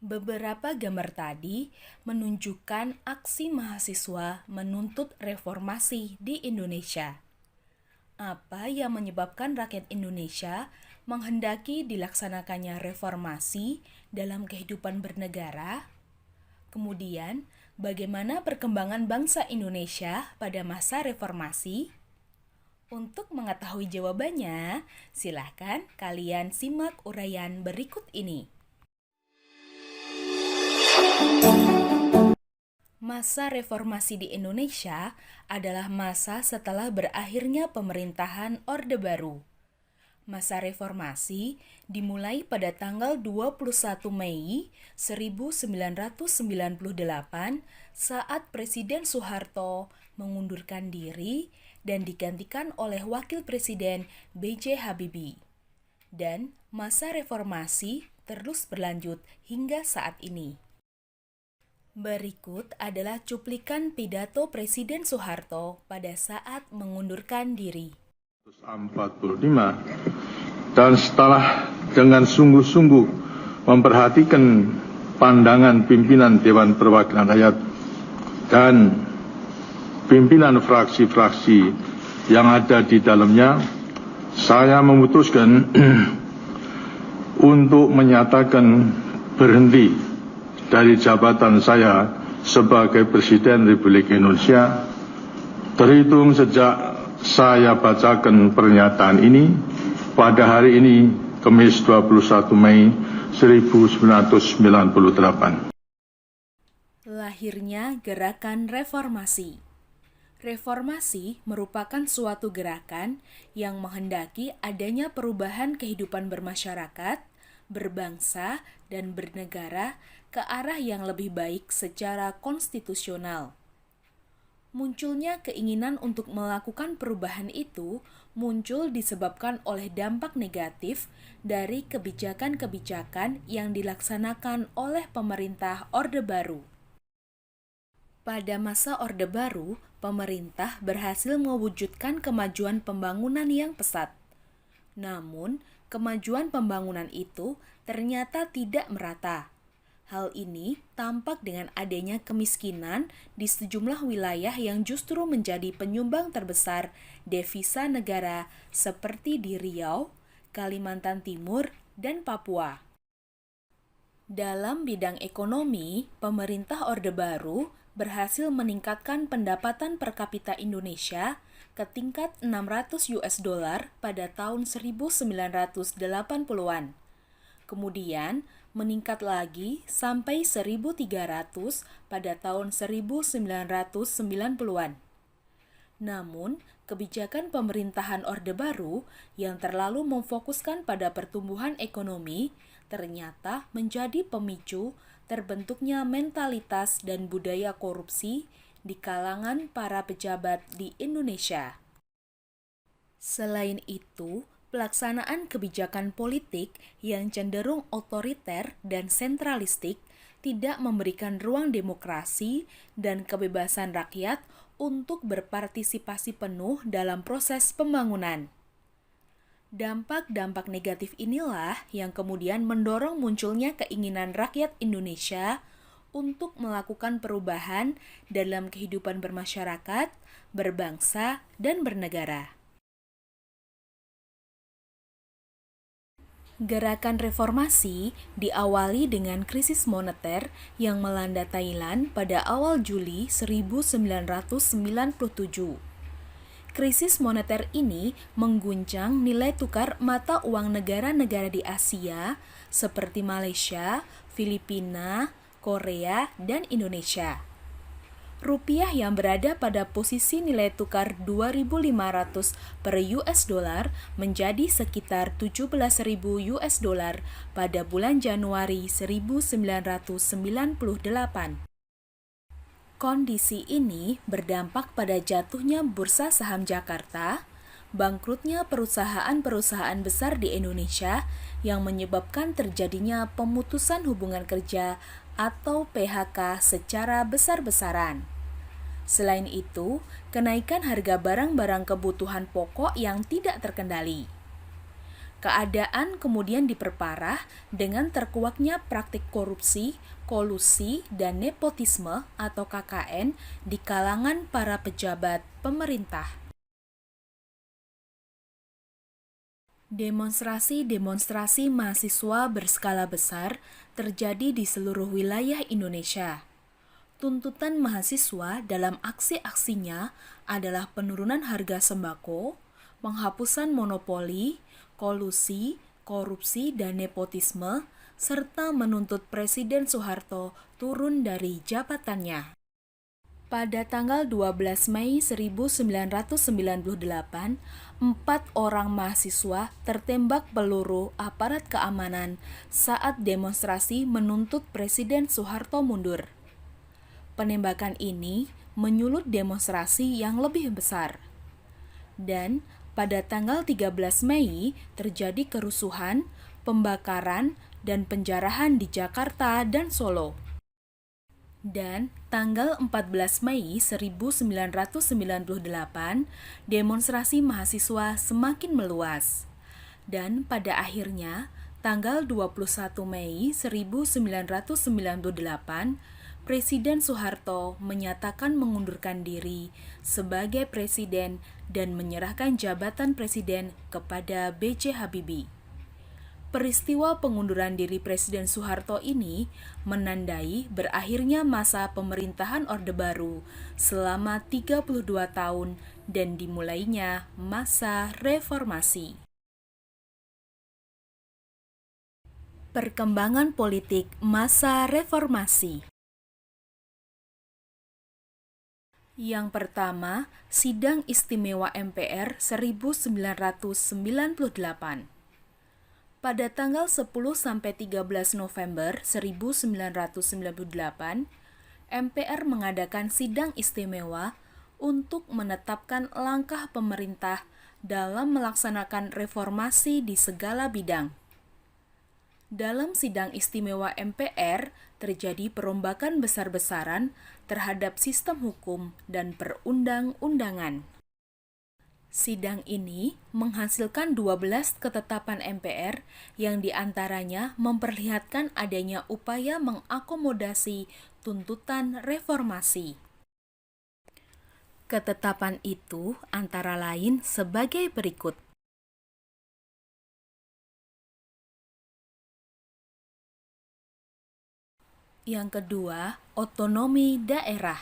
Beberapa gambar tadi menunjukkan aksi mahasiswa menuntut reformasi di Indonesia. Apa yang menyebabkan rakyat Indonesia menghendaki dilaksanakannya reformasi dalam kehidupan bernegara? Kemudian, bagaimana perkembangan bangsa Indonesia pada masa reformasi? Untuk mengetahui jawabannya, silakan kalian simak uraian berikut ini. Masa reformasi di Indonesia adalah masa setelah berakhirnya pemerintahan Orde Baru. Masa reformasi dimulai pada tanggal 21 Mei 1998 saat Presiden Soeharto mengundurkan diri dan digantikan oleh Wakil Presiden B.J. Habibie. Dan masa reformasi terus berlanjut hingga saat ini. Berikut adalah cuplikan pidato Presiden Soeharto pada saat mengundurkan diri. 1945 dan setelah dengan sungguh-sungguh memperhatikan pandangan pimpinan Dewan Perwakilan Rakyat dan pimpinan fraksi-fraksi yang ada di dalamnya, saya memutuskan untuk menyatakan berhenti dari jabatan saya sebagai Presiden Republik Indonesia terhitung sejak saya bacakan pernyataan ini pada hari ini, Kamis 21 Mei 1998. Lahirnya Gerakan Reformasi. Reformasi merupakan suatu gerakan yang menghendaki adanya perubahan kehidupan bermasyarakat, berbangsa, dan bernegara ke arah yang lebih baik secara konstitusional. Munculnya keinginan untuk melakukan perubahan itu muncul disebabkan oleh dampak negatif dari kebijakan-kebijakan yang dilaksanakan oleh pemerintah Orde Baru. Pada masa Orde Baru, pemerintah berhasil mewujudkan kemajuan pembangunan yang pesat. Namun, kemajuan pembangunan itu ternyata tidak merata. Hal ini tampak dengan adanya kemiskinan di sejumlah wilayah yang justru menjadi penyumbang terbesar devisa negara seperti di Riau, Kalimantan Timur, dan Papua. Dalam bidang ekonomi, pemerintah Orde Baru berhasil meningkatkan pendapatan per kapita Indonesia ke tingkat 600 US dollar pada tahun 1980-an. Kemudian, meningkat lagi sampai 1.300 pada tahun 1990-an. Namun, kebijakan pemerintahan Orde Baru yang terlalu memfokuskan pada pertumbuhan ekonomi ternyata menjadi pemicu terbentuknya mentalitas dan budaya korupsi di kalangan para pejabat di Indonesia. Selain itu, pelaksanaan kebijakan politik yang cenderung otoriter dan sentralistik tidak memberikan ruang demokrasi dan kebebasan rakyat untuk berpartisipasi penuh dalam proses pembangunan. Dampak-dampak negatif inilah yang kemudian mendorong munculnya keinginan rakyat Indonesia untuk melakukan perubahan dalam kehidupan bermasyarakat, berbangsa, dan bernegara. Gerakan reformasi diawali dengan krisis moneter yang melanda Thailand pada awal Juli 1997. Krisis moneter ini mengguncang nilai tukar mata uang negara-negara di Asia seperti Malaysia, Filipina, Korea, dan Indonesia. Rupiah yang berada pada posisi nilai tukar 2.500 per US dollar menjadi sekitar 17.000 US dollar pada bulan Januari 1998. Kondisi ini berdampak pada jatuhnya bursa saham Jakarta, bangkrutnya perusahaan-perusahaan besar di Indonesia yang menyebabkan terjadinya pemutusan hubungan kerja atau PHK secara besar-besaran. Selain itu, kenaikan harga barang-barang kebutuhan pokok yang tidak terkendali. Keadaan kemudian diperparah dengan terkuaknya praktik korupsi, kolusi, dan nepotisme atau KKN di kalangan para pejabat pemerintah. Demonstrasi-demonstrasi mahasiswa berskala besar terjadi di seluruh wilayah Indonesia. Tuntutan mahasiswa dalam aksi-aksinya adalah penurunan harga sembako, penghapusan monopoli, kolusi, korupsi, dan nepotisme, serta menuntut Presiden Soeharto turun dari jabatannya. Pada tanggal 12 Mei 1998, 4 orang mahasiswa tertembak peluru aparat keamanan saat demonstrasi menuntut Presiden Soeharto mundur. Penembakan ini menyulut demonstrasi yang lebih besar. Dan pada tanggal 13 Mei terjadi kerusuhan, pembakaran, dan penjarahan di Jakarta dan Solo. Dan tanggal 14 Mei 1998, demonstrasi mahasiswa semakin meluas. Dan pada akhirnya, tanggal 21 Mei 1998, Presiden Soeharto menyatakan mengundurkan diri sebagai presiden dan menyerahkan jabatan presiden kepada B.J. Habibie. Peristiwa pengunduran diri Presiden Soeharto ini menandai berakhirnya masa pemerintahan Orde Baru selama 32 tahun dan dimulainya masa reformasi. Perkembangan politik masa reformasi. Yang pertama, Sidang Istimewa MPR 1998. Pada tanggal 10-13 November 1998, MPR mengadakan sidang istimewa untuk menetapkan langkah pemerintah dalam melaksanakan reformasi di segala bidang. Dalam sidang istimewa MPR, terjadi perombakan besar-besaran terhadap sistem hukum dan perundang-undangan. Sidang ini menghasilkan 12 ketetapan MPR yang diantaranya memperlihatkan adanya upaya mengakomodasi tuntutan reformasi. Ketetapan itu antara lain sebagai berikut. Yang kedua, otonomi daerah.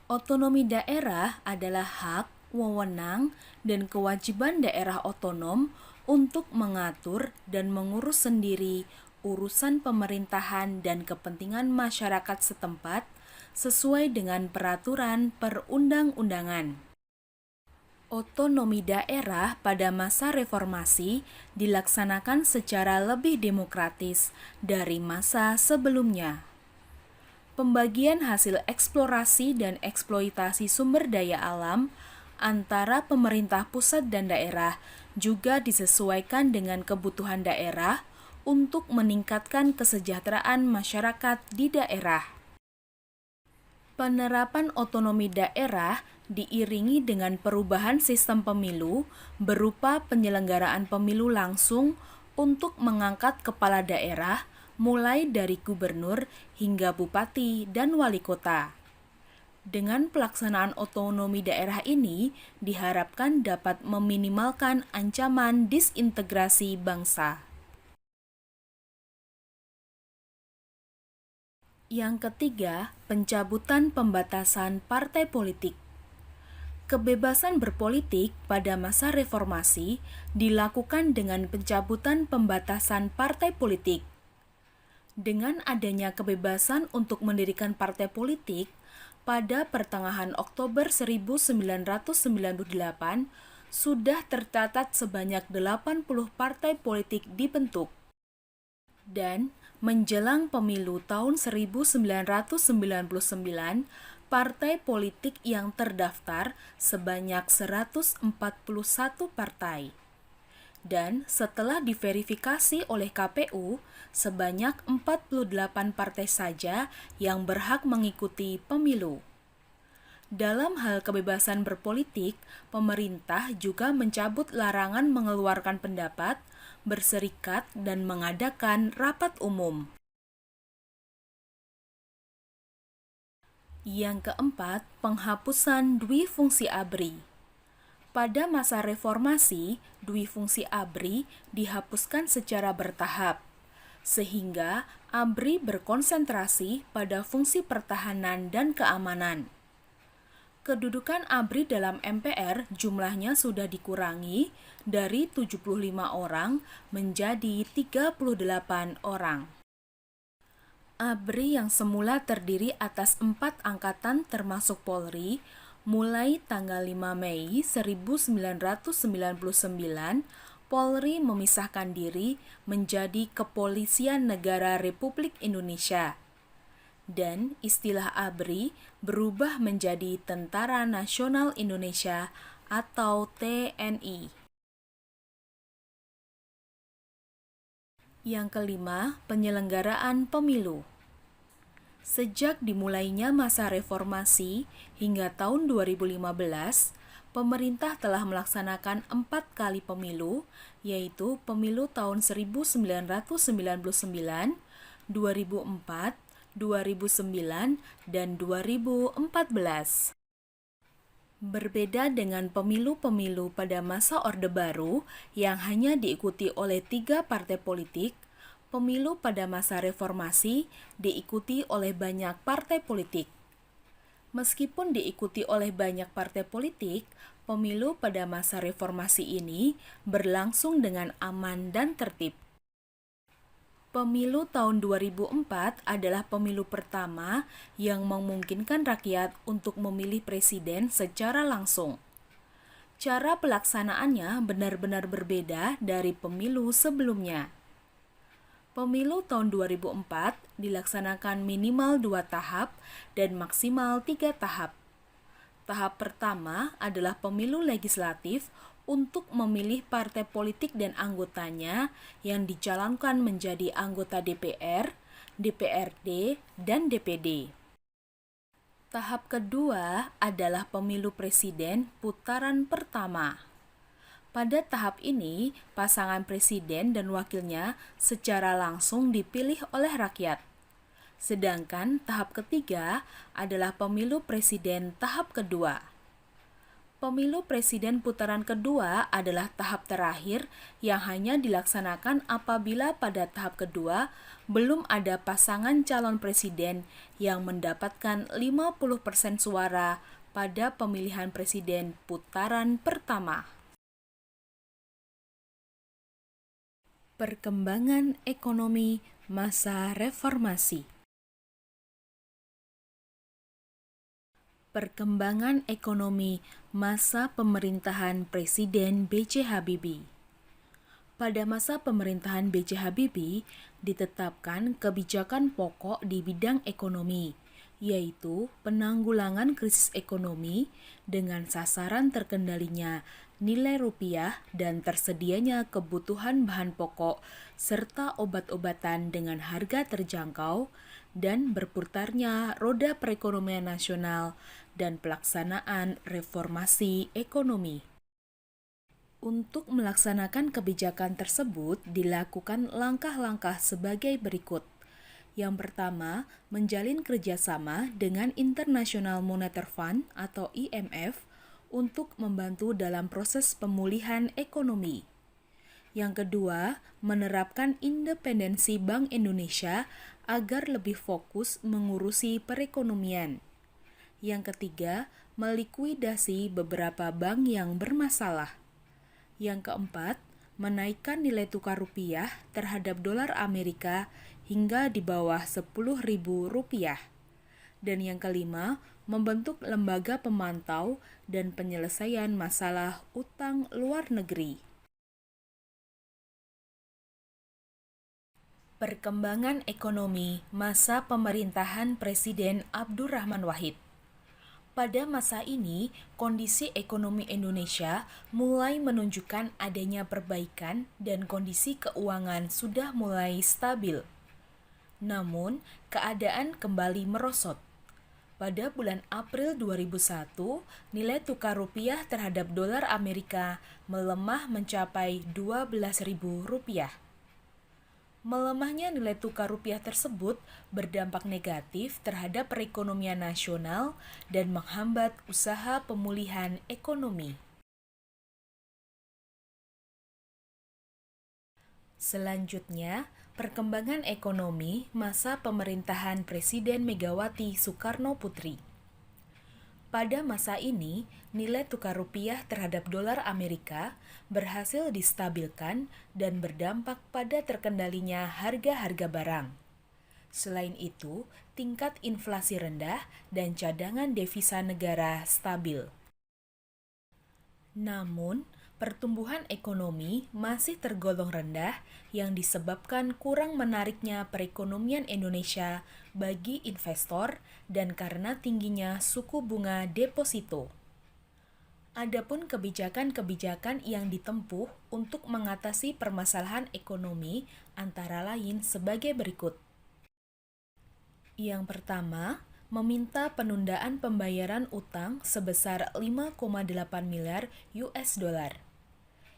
Otonomi daerah adalah hak, wewenang, dan kewajiban daerah otonom untuk mengatur dan mengurus sendiri urusan pemerintahan dan kepentingan masyarakat setempat sesuai dengan peraturan perundang-undangan. Otonomi daerah pada masa reformasi dilaksanakan secara lebih demokratis dari masa sebelumnya. Pembagian hasil eksplorasi dan eksploitasi sumber daya alam antara pemerintah pusat dan daerah juga disesuaikan dengan kebutuhan daerah untuk meningkatkan kesejahteraan masyarakat di daerah. Penerapan otonomi daerah diiringi dengan perubahan sistem pemilu berupa penyelenggaraan pemilu langsung untuk mengangkat kepala daerah mulai dari gubernur hingga bupati dan wali kota. Dengan pelaksanaan otonomi daerah ini diharapkan dapat meminimalkan ancaman disintegrasi bangsa. Yang ketiga, pencabutan pembatasan partai politik. Kebebasan berpolitik pada masa reformasi dilakukan dengan pencabutan pembatasan partai politik. Dengan adanya kebebasan untuk mendirikan partai politik, pada pertengahan Oktober 1998 sudah tercatat sebanyak 80 partai politik dibentuk. Dan menjelang pemilu tahun 1999, partai politik yang terdaftar sebanyak 141 partai. Dan setelah diverifikasi oleh KPU, sebanyak 48 partai saja yang berhak mengikuti pemilu. Dalam hal kebebasan berpolitik, pemerintah juga mencabut larangan mengeluarkan pendapat, berserikat, dan mengadakan rapat umum. Yang keempat, penghapusan dwi fungsi ABRI. Pada masa reformasi, dwi fungsi ABRI dihapuskan secara bertahap, sehingga ABRI berkonsentrasi pada fungsi pertahanan dan keamanan. Kedudukan ABRI dalam MPR jumlahnya sudah dikurangi dari 75 orang menjadi 38 orang. ABRI yang semula terdiri atas 4 angkatan termasuk Polri, mulai tanggal 5 Mei 1999, Polri memisahkan diri menjadi Kepolisian Negara Republik Indonesia. Dan istilah ABRI berubah menjadi Tentara Nasional Indonesia atau TNI. Yang kelima, penyelenggaraan pemilu. Sejak dimulainya masa reformasi hingga tahun 2015, pemerintah telah melaksanakan 4 kali pemilu, yaitu pemilu tahun 1999, 2004, 2009, dan 2014. Berbeda dengan pemilu-pemilu pada masa Orde Baru yang hanya diikuti oleh 3 partai politik, pemilu pada masa reformasi diikuti oleh banyak partai politik. Meskipun diikuti oleh banyak partai politik, pemilu pada masa reformasi ini berlangsung dengan aman dan tertib. Pemilu tahun 2004 adalah pemilu pertama yang memungkinkan rakyat untuk memilih presiden secara langsung. Cara pelaksanaannya benar-benar berbeda dari pemilu sebelumnya. Pemilu tahun 2004 dilaksanakan minimal 2 tahap dan maksimal 3 tahap. Tahap pertama adalah pemilu legislatif untuk memilih partai politik dan anggotanya yang dicalonkan menjadi anggota DPR, DPRD, dan DPD. Tahap kedua adalah pemilu presiden putaran pertama. Pada tahap ini, pasangan presiden dan wakilnya secara langsung dipilih oleh rakyat. Sedangkan tahap ketiga adalah pemilu presiden tahap kedua. Pemilu presiden putaran kedua adalah tahap terakhir yang hanya dilaksanakan apabila pada tahap kedua belum ada pasangan calon presiden yang mendapatkan 50% suara pada pemilihan presiden putaran pertama. Perkembangan ekonomi masa reformasi. Perkembangan ekonomi masa pemerintahan Presiden B.J. Habibie. Pada masa pemerintahan B.J. Habibie, ditetapkan kebijakan pokok di bidang ekonomi, yaitu penanggulangan krisis ekonomi dengan sasaran terkendalinya nilai rupiah dan tersedianya kebutuhan bahan pokok serta obat-obatan dengan harga terjangkau dan berputarnya roda perekonomian nasional dan pelaksanaan reformasi ekonomi. Untuk melaksanakan kebijakan tersebut dilakukan langkah-langkah sebagai berikut. Yang pertama, menjalin kerjasama dengan International Monetary Fund atau IMF untuk membantu dalam proses pemulihan ekonomi. Yang kedua, menerapkan independensi Bank Indonesia agar lebih fokus mengurusi perekonomian. Yang ketiga, melikuidasi beberapa bank yang bermasalah. Yang keempat, menaikkan nilai tukar rupiah terhadap dolar Amerika hingga di bawah Rp10.000. Dan yang kelima, membentuk lembaga pemantau dan penyelesaian masalah utang luar negeri. Perkembangan ekonomi masa pemerintahan Presiden Abdurrahman Wahid. Pada masa ini, kondisi ekonomi Indonesia mulai menunjukkan adanya perbaikan dan kondisi keuangan sudah mulai stabil. Namun, keadaan kembali merosot. Pada bulan April 2001, nilai tukar rupiah terhadap dolar Amerika melemah mencapai Rp12.000. Melemahnya nilai tukar rupiah tersebut berdampak negatif terhadap perekonomian nasional dan menghambat usaha pemulihan ekonomi. Selanjutnya, perkembangan ekonomi masa pemerintahan Presiden Megawati Soekarno Putri. Pada masa ini, nilai tukar rupiah terhadap dolar Amerika berhasil distabilkan dan berdampak pada terkendalinya harga-harga barang. Selain itu, tingkat inflasi rendah dan cadangan devisa negara stabil. Namun, pertumbuhan ekonomi masih tergolong rendah yang disebabkan kurang menariknya perekonomian Indonesia bagi investor dan karena tingginya suku bunga deposito. Adapun kebijakan-kebijakan yang ditempuh untuk mengatasi permasalahan ekonomi antara lain sebagai berikut. Yang pertama, meminta penundaan pembayaran utang sebesar 5,8 miliar US dollar.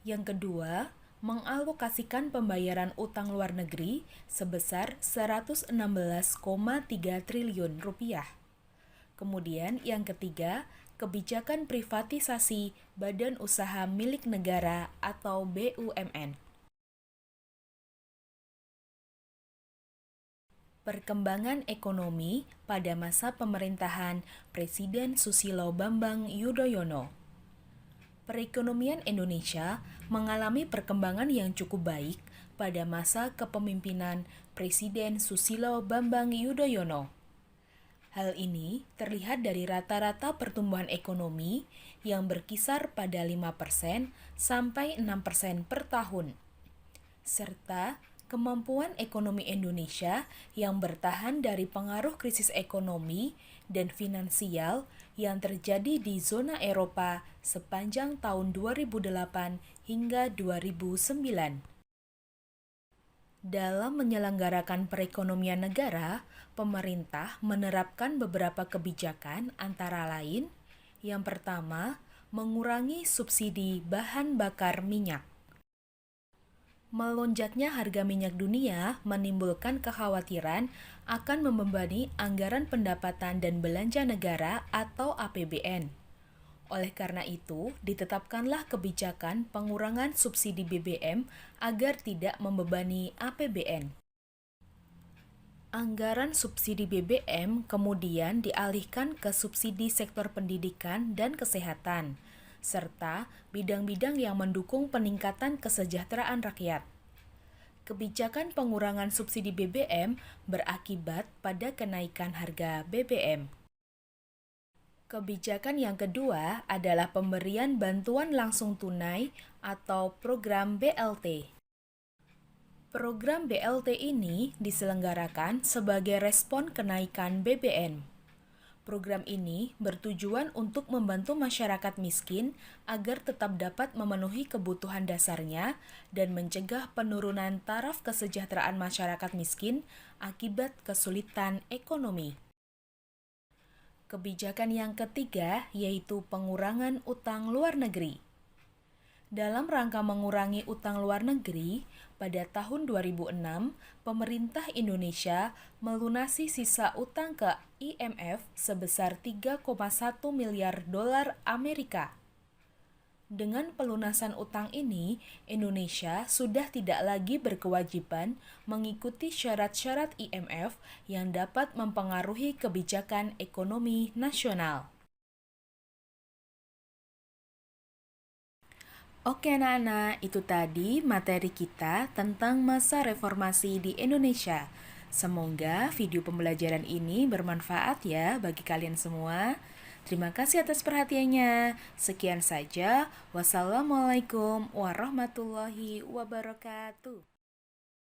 Yang kedua, mengalokasikan pembayaran utang luar negeri sebesar 116,3 triliun rupiah. Kemudian yang ketiga, kebijakan privatisasi badan usaha milik negara atau BUMN. Perkembangan ekonomi pada masa pemerintahan Presiden Susilo Bambang Yudhoyono. Perekonomian Indonesia mengalami perkembangan yang cukup baik pada masa kepemimpinan Presiden Susilo Bambang Yudhoyono. Hal ini terlihat dari rata-rata pertumbuhan ekonomi yang berkisar pada 5% sampai 6% per tahun, serta kemampuan ekonomi Indonesia yang bertahan dari pengaruh krisis ekonomi dan finansial yang terjadi di zona Eropa sepanjang tahun 2008 hingga 2009. Dalam menyelenggarakan perekonomian negara, pemerintah menerapkan beberapa kebijakan antara lain, yang pertama, mengurangi subsidi bahan bakar minyak. Melonjaknya harga minyak dunia menimbulkan kekhawatiran akan membebani anggaran pendapatan dan belanja negara atau APBN. Oleh karena itu, ditetapkanlah kebijakan pengurangan subsidi BBM agar tidak membebani APBN. Anggaran subsidi BBM kemudian dialihkan ke subsidi sektor pendidikan dan kesehatan, serta bidang-bidang yang mendukung peningkatan kesejahteraan rakyat. Kebijakan pengurangan subsidi BBM berakibat pada kenaikan harga BBM. Kebijakan yang kedua adalah pemberian bantuan langsung tunai atau program BLT. Program BLT ini diselenggarakan sebagai respon kenaikan BBM. Program ini bertujuan untuk membantu masyarakat miskin agar tetap dapat memenuhi kebutuhan dasarnya dan mencegah penurunan taraf kesejahteraan masyarakat miskin akibat kesulitan ekonomi. Kebijakan yang ketiga yaitu pengurangan utang luar negeri. Dalam rangka mengurangi utang luar negeri, pada tahun 2006, pemerintah Indonesia melunasi sisa utang ke IMF sebesar 3,1 miliar dolar Amerika. Dengan pelunasan utang ini, Indonesia sudah tidak lagi berkewajiban mengikuti syarat-syarat IMF yang dapat mempengaruhi kebijakan ekonomi nasional. Oke anak-anak, itu tadi materi kita tentang masa reformasi di Indonesia. Semoga video pembelajaran ini bermanfaat ya bagi kalian semua. Terima kasih atas perhatiannya. Sekian saja. Wassalamualaikum warahmatullahi wabarakatuh.